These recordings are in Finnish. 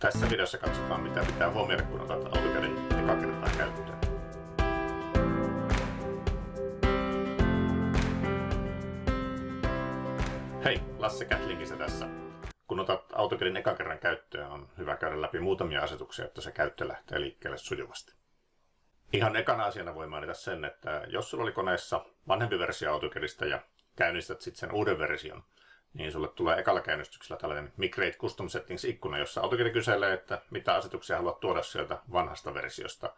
Tässä videossa katsotaan, mitä pitää huomioida, kun otat AutoCADin eka kertaa käyttöön. Hei, Lasse Kätlinkissä tässä. Kun otat AutoCADin eka kerran käyttöön, on hyvä käydä läpi muutamia asetuksia, että se käyttö lähtee liikkeelle sujuvasti. Ihan ekana asiana voi mainita sen, että jos sulla oli koneessa vanhempi versio AutoCADista ja käynnistät sitten sen uuden version, niin sulle tulee ekalla käynnistyksellä tällainen Migrate Custom Settings-ikkuna, jossa AutoCAD kyselee, että mitä asetuksia haluat tuoda sieltä vanhasta versiosta.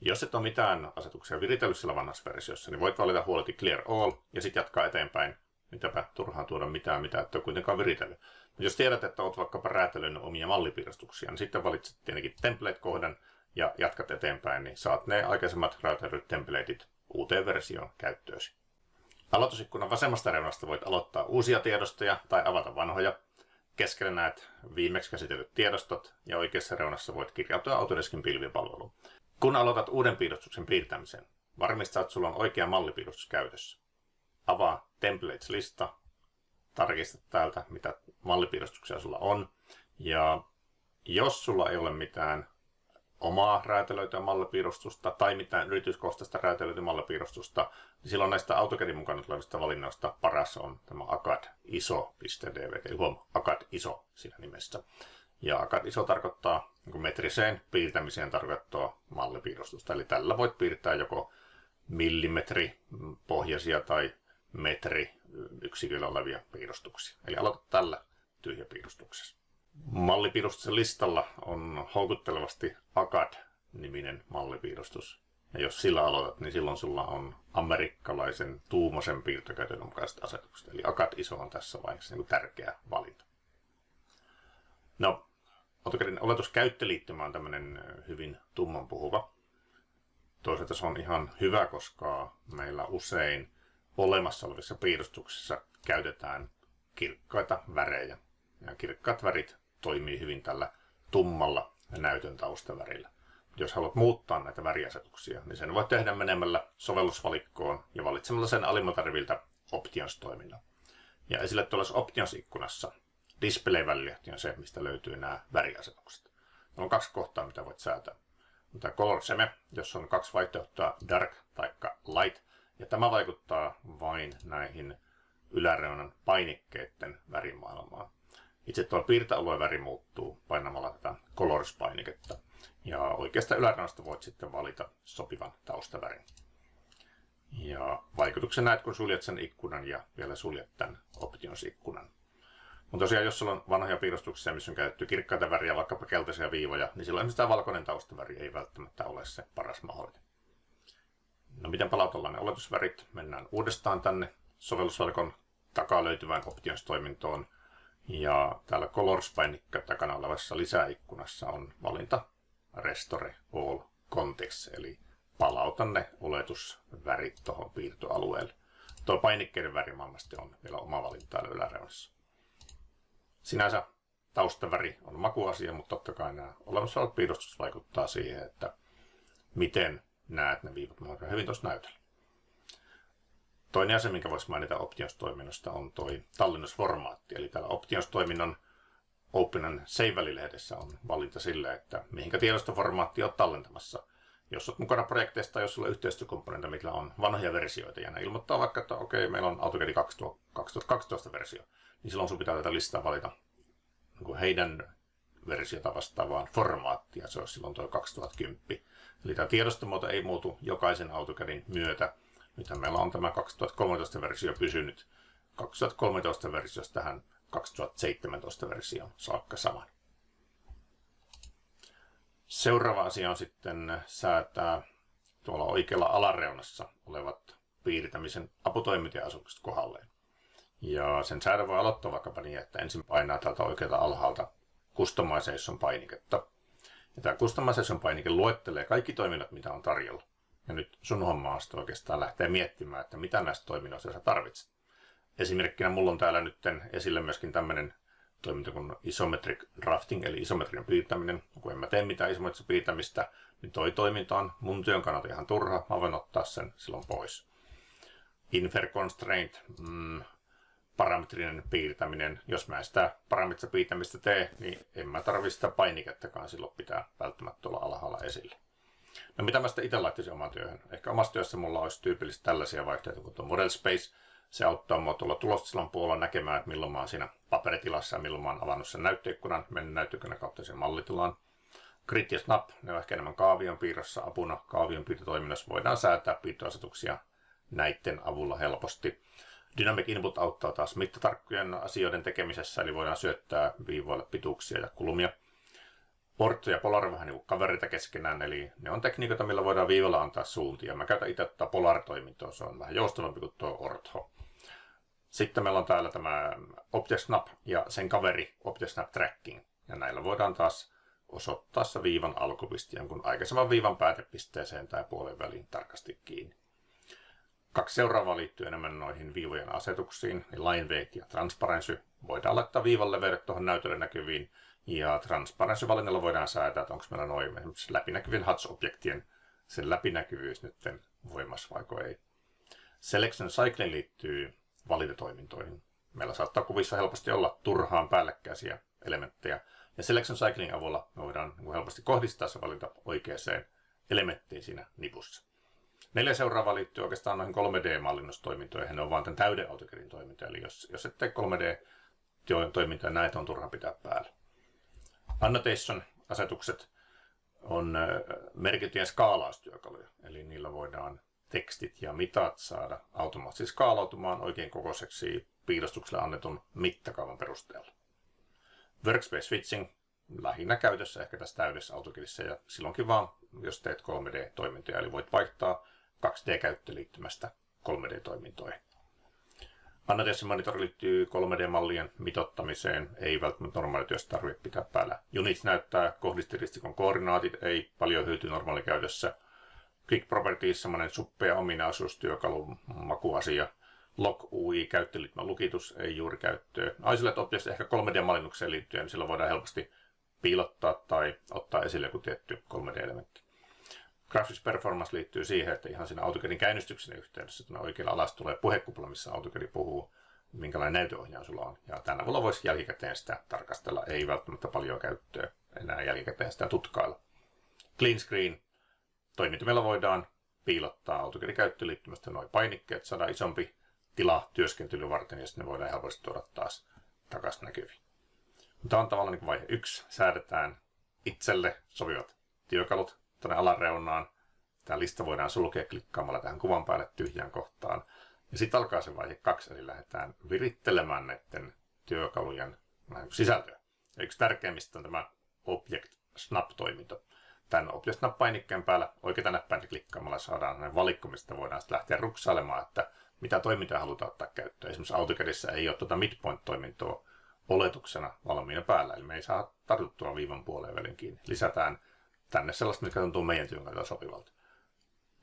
Jos et ole mitään asetuksia viritellyt siellä vanhassa versiossa, niin voit valita huoleti Clear All ja sitten jatkaa eteenpäin. Mitäpä turhaan tuoda mitään, mitä et ole kuitenkaan viritellyt. Mutta jos tiedät, että olet vaikkapa räätälöinyt omia mallipiirustuksia, niin sitten valitset tietenkin template-kohdan ja jatkat eteenpäin, niin saat ne aikaisemmat räätälöidyt templateit uuteen versioon käyttöösi. Aloitusikkunan vasemmasta reunasta voit aloittaa uusia tiedostoja tai avata vanhoja. Keskellä näet viimeksi käsitellyt tiedostot ja oikeassa reunassa voit kirjautua Autodeskin pilvipalveluun. Kun aloitat uuden piirustuksen piirtämisen, varmistaa, että sulla on oikea mallipiirustus käytössä. Avaa Templates-lista, tarkista täältä, mitä mallipiirustuksia sulla on. Ja jos sulla ei ole mitään omaa räätälöityä mallipiirustusta tai mitään yrityskohtaista räätälöityä mallipiirustusta, niin silloin näistä AutoCADin mukana tulevista valinnoista paras on tämä ACAD ISO.dv, eli ACAD ISO siinä nimessä. Ja ACAD ISO tarkoittaa metriseen piirtämiseen tarkoittaa mallipiirustusta, eli tällä voit piirtää joko millimetripohjaisia tai metriyksiköillä olevia piirustuksia. Eli aloita tällä tyhjäpiirustuksessa. Mallipiirustuksen listalla on houkuttelevasti ACAD-niminen mallipiirustus. Ja jos sillä aloitat, niin silloin sulla on amerikkalaisen tuumosen piirtokäytön mukaiset asetukset. Eli ACAD ISO on tässä vaiheessa niin tärkeä valinta. No, AutoCADin oletuskäyttöliittymä on tämmöinen hyvin tummanpuhuva. Toisaalta se on ihan hyvä, koska meillä usein olemassa olevissa piirustuksissa käytetään kirkkaita värejä. Ja kirkkaat värit toimii hyvin tällä tummalla näytön taustavärillä. Jos haluat muuttaa näitä väriasetuksia, niin sen voit tehdä menemällä sovellusvalikkoon ja valitsemalla sen alimmalta riviltä Options-toiminnan. Ja esille tuollaisessa Options-ikkunassa Display-välilehti on se, mistä löytyy nämä väriasetukset. Meillä on kaksi kohtaa, mitä voit säätää. On tämä Color Seme, jossa on kaksi vaihtoehtoa, Dark tai Light. Ja tämä vaikuttaa vain näihin yläreunan painikkeiden värimaailmaan. Itse tuo piirtoalueen väri muuttuu painamalla tätä Colors-painiketta. Ja oikeasta yläreunasta voit sitten valita sopivan taustavärin. Ja vaikutuksen näet, kun suljet sen ikkunan ja vielä suljet tämän Options-ikkunan. Mutta tosiaan, jos sulla on vanhoja piirustuksia, missä on käytetty kirkkaita väriä, vaikkapa keltaisia viivoja, niin silloin tämä valkoinen taustaväri ei välttämättä ole se paras mahdollinen. No miten palautellaan ne oletusvärit? Mennään uudestaan tänne sovellusvalikon takaa löytyvään Options-toimintoon. Ja täällä Colors-painikka takana olevassa lisäikkunassa on valinta Restore All Context, eli palauta ne oletusvärit tuohon piirtoalueelle. Tuo painikkeiden värimaailmasti on vielä oma valinta täällä yläreunassa. Sinänsä taustaväri on makuasia, mutta totta kai nämä olemassa olevat piirustukset vaikuttaa siihen, että miten näet ne viivat mahdollisimman hyvin tuossa näytöllä. Toinen asia, minkä voisi mainita Options-toiminnosta, on tuo tallennusformaatti. Eli täällä Options-toiminnon Open and Save-välilehdessä on valinta sille, että mihinkä tiedostoformaattia olet tallentamassa. Jos olet mukana projekteista tai jos sulla on yhteistyökomponentti, millä on vanhoja versioita, ja ne ilmoittaa vaikka, että okei, meillä on AutoCAD 2012 versio, niin silloin sun pitää tätä listaa valita niin heidän versiota vastaavaan formaattia. Se olisi silloin tuo 2010. Eli tämä tiedostomuoto ei muutu jokaisen AutoCADin myötä. Nythän meillä on tämä 2013 versio pysynyt 2013 versiosta tähän 2017 versioon saakka saman. Seuraava asia on sitten säätää tuolla oikealla alareunassa olevat piirtämisen aputoimittaja-asukset kohdalleen. Ja sen säädön voi aloittaa vaikkapa niin, että ensin painaa täältä oikealta alhaalta Customization painiketta. Ja tämä Customization painike luettelee kaikki toiminnot, mitä on tarjolla. Ja nyt sun homma on sitten oikeastaan lähteä miettimään, että mitä näistä toiminnoista sä tarvitset. Esimerkkinä mulla on täällä nyt esille myöskin tämmöinen toiminta kuin Isometric Drafting, eli isometrian piirtäminen. Kun en mä tee mitään isometristä piirtämistä, niin toi toiminta on mun työn kannalta ihan turha. Mä voin ottaa sen silloin pois. Infer Constraint. parametrinen piirtäminen. Jos mä en sitä parametrista piirtämistä tee, niin en mä tarvitse sitä painikettakaan, silloin pitää välttämättä olla alhaalla esillä. No mitä mä sitten itse laittaisin omaan työhön? Ehkä omassa työssä mulla olisi tyypillisesti tällaisia vaihtoehtoja kuin tuo Model Space. Se auttaa mua tuolla tulostilan puolella näkemään, että milloin mä oon siinä paperitilassa ja milloin mä oon avannut sen näyttöikkunan, mennyt näyttöikkunan kautta sen mallitilaan. Grid ja Snap, ne on ehkä enemmän kaavion piirrossa apuna. Kaavion piirtotoiminnassa voidaan säätää piirtoasetuksia näiden avulla helposti. Dynamic Input auttaa taas mittatarkkojen asioiden tekemisessä, eli voidaan syöttää viivoille pituuksia ja kulmia. Ortho ja Polar vähän niin kuin kavereita keskenään, eli ne on tekniikoita, millä voidaan viivalla antaa suuntia. Mä käytän itse tätä Polar-toimintoa, se on vähän joustavampi kuin tuo Ortho. Sitten meillä on täällä tämä Object Snap ja sen kaveri Object Snap Tracking. Ja näillä voidaan taas osoittaa se viivan alkupiste jonkun aikaisemman viivan päätepisteeseen tai puolen väliin tarkasti kiinni. Kaksi seuraavaa liittyy enemmän noihin viivojen asetuksiin, niin line weight ja transparency. Voidaan laittaa viivan leveydet tuohon näytölle näkyviin, ja transparency-valinnalla voidaan säätää, että onko meillä noin esimerkiksi läpinäkyvien HUDs-objektien sen läpinäkyvyys nyt voimassa vaiko ei. Selection cycling liittyy valintatoimintoihin. Meillä saattaa kuvissa helposti olla turhaan päällekkäisiä elementtejä, ja selection cycling avulla me voidaan helposti kohdistaa se valinta oikeaan elementtiin siinä nipussa. 4 seuraavaa liittyy oikeastaan noihin 3D-mallinnustoimintoihin. Ne on vaan tämän täyden AutoCADin toimintoja. Eli jos et tee 3D-toimintoja, näitä on turha pitää päällä. Annotation-asetukset on merkittyjen skaalaustyökaluja. Eli niillä voidaan tekstit ja mitat saada automaattisesti skaalautumaan oikein kokoiseksi piirustukselle annetun mittakaavan perusteella. Workspace Switching lähinnä käytössä ehkä tässä täydessä AutoCADissa ja silloinkin vaan, jos teet 3D-toimintoja, eli voit vaihtaa 2D-käyttöliittymästä 3D-toimintoihin. Annotation Monitor liittyy 3D-mallien mitoittamiseen, ei välttämättä normaalityössä tarvitse pitää päällä. Unit näyttää kohdistiristikon koordinaatit, ei paljon hyötyä normaalikäytössä. Quick Properties, semmoinen suppea ominaisuustyökalun makuasia. Log UI käyttöliittymän lukitus, ei juuri käyttöä. Isolated Objects ehkä 3D-mallinnukseen liittyen, niin sillä voidaan helposti piilottaa tai ottaa esille joku tietty 3D-elementti. Graphics Performance liittyy siihen, että ihan siinä AutoCADin käynnistyksen yhteydessä tuonne oikealla alas tulee puhekupla, missä AutoCAD puhuu, minkälainen näytöohjaaja sulla on. Ja tänä avulla voisi jälkikäteen sitä tarkastella, ei välttämättä paljon käyttöä enää jälkikäteen sitä tutkailla. Clean Screen. Toimintimella voidaan piilottaa AutoCADin käyttöliittymästä noin painikkeet, saada isompi tila työskentelyä varten ja sitten ne voidaan helposti tuoda taas takaisin näkyviin. Tämä on tavallaan niin vaihe 1. Säädetään itselle sopivat työkalut tuonne alareunaan. Tämä lista voidaan sulkea klikkaamalla tähän kuvan päälle tyhjään kohtaan. Ja sitten alkaa se vaihe 2, eli lähdetään virittelemään näiden työkalujen sisältöä. Ja yksi tärkeimmistä on tämä Object Snap-toiminto. Tämän Object Snap-painikkeen päällä oikeita näppäintä klikkaamalla saadaan näin valikko, mistä voidaan sitten lähteä ruksailemaan, että mitä toimintoja halutaan ottaa käyttöön. Esimerkiksi AutoCADissa ei ole tuota midpoint-toimintoa oletuksena valmiina päällä, eli me ei saa tartuttua viivan puoleen välin kiinni. Lisätään tänne sellaista, mikä tuntuu meidän työn kannalta sopivalta.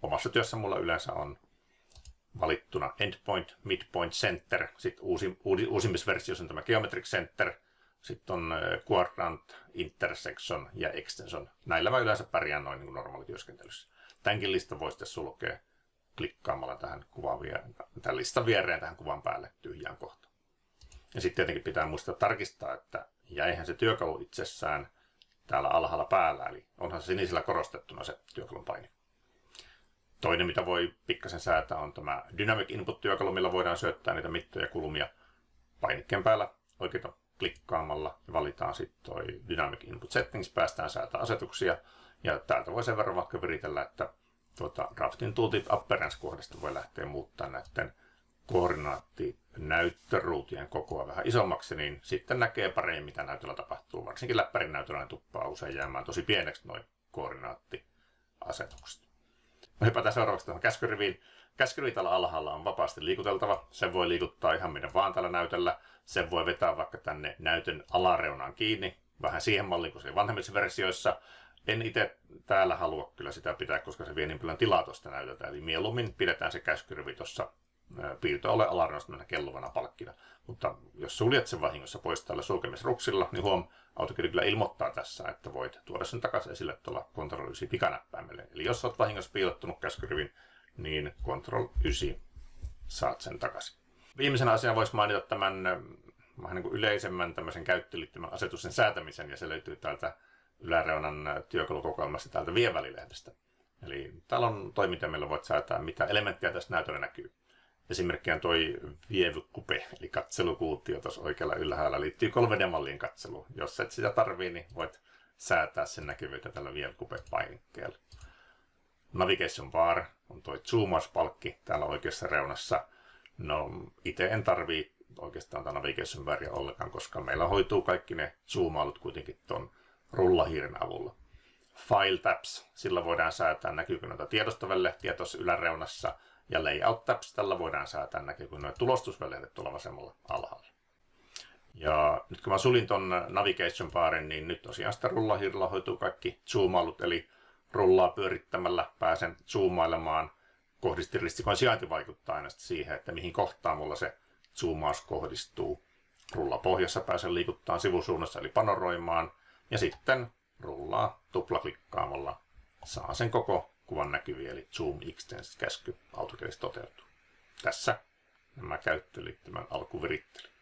Omassa työssä mulla yleensä on valittuna Endpoint, Midpoint, Center, sitten uusimmissa versioissa on tämä Geometric Center, sitten on Quadrant, Intersection ja Extension. Näillä mä yleensä pärjään noin niin normaalityöskentelyssä. Tämänkin listan voi sitten sulkea klikkaamalla tähän tämän listan viereen tähän kuvan päälle tyhjään kohtaan. Ja sitten tietenkin pitää muistaa tarkistaa, että jäihän se työkalu itsessään täällä alhaalla päällä, eli onhan se sinisellä korostettuna se työkalun paini. Toinen, mitä voi pikkasen säätää, on tämä Dynamic Input-työkalu, millä voidaan syöttää niitä mittoja ja kulmia painikkeen päällä oikeita klikkaamalla ja valitaan sitten toi Dynamic Input Settings, päästään säätää asetuksia ja täältä voi sen verran vaikka viritellä, että Drafting Tooltip Appearance-kohdasta voi lähteä muuttaa näiden koordinaattinäyttöruutien kokoa vähän isommaksi, niin sitten näkee paremmin, mitä näytöllä tapahtuu. Varsinkin läppärin näytöllä tuppaa usein jäämään tosi pieneksi noin koordinaattiasetukset. Hypätään seuraavaksi tuohon käskyriviin. Käskyrivi täällä alhaalla on vapaasti liikuteltava. Sen voi liikuttaa ihan minne vaan tällä näytöllä. Sen voi vetää vaikka tänne näytön alareunaan kiinni. Vähän siihen malliin kuin se vanhemmissa versioissa. En itse täällä halua kyllä sitä pitää, koska se vie niin paljon tilaa tuosta näytöltä. Eli mieluummin pidetään se käskyrivi tuossa piirtoalueen alareunasta kelluvana palkkina. Mutta jos suljet sen vahingossa pois tällä sulkemisruksilla, niin AutoCAD kyllä ilmoittaa tässä, että voit tuoda sen takaisin esille tuolla Ctrl-9 pikanäppäimelle. Eli jos olet vahingossa piilottunut käskyrivin, niin Ctrl-9 saat sen takaisin. Viimeisenä asiana voisi mainita tämän vähän niin kuin yleisemmän tämmöisen käyttöliittymän asetusten säätämisen, ja se löytyy täältä yläreunan työkalukokoelmasta täältä Vie-välilehdestä. Eli täällä on toiminta, millä voit säätää, mitä elementtejä tässä näytöllä näkyy. Esimerkkinä toi Viev-kupe, eli katselukuutio tuossa oikealla ylhäällä, liittyy 3D-mallin katseluun. Jos et sitä tarvii, niin voit säätää sen näkyvyyttä tällä Viev-kupe-painikkeella. Navigation bar on toi zoomauspalkki täällä oikeassa reunassa. No, itse en tarvii oikeastaan tätä navigation baria ollenkaan, koska meillä hoituu kaikki ne zoomailut kuitenkin ton rullahiiren avulla. File tabs, sillä voidaan säätää näkyykö noita tiedostovelehtiä tuossa yläreunassa, ja layout tabs, tällä voidaan säätää näkyykö noita tulostusvelehdet tuolla vasemmalla alhaalla. Ja nyt kun mä sulin ton navigation barin, niin nyt tosiaan sitä rullahiirellä hoituu kaikki zoomailut, eli rullaa pyörittämällä pääsen zoomailemaan. Kohdistiristikon sijainti vaikuttaa aina siihen, että mihin kohtaan mulla se zoomaus kohdistuu. Rullapohjassa pääsen liikuttaa sivusuunnassa eli panoroimaan, ja sitten rullaa tuplaklikkaamalla saa sen koko kuvan näkyviin, eli Zoom Extends-käsky autokädessä toteutuu. Tässä nämä käyttöliittymän alkuvirittely.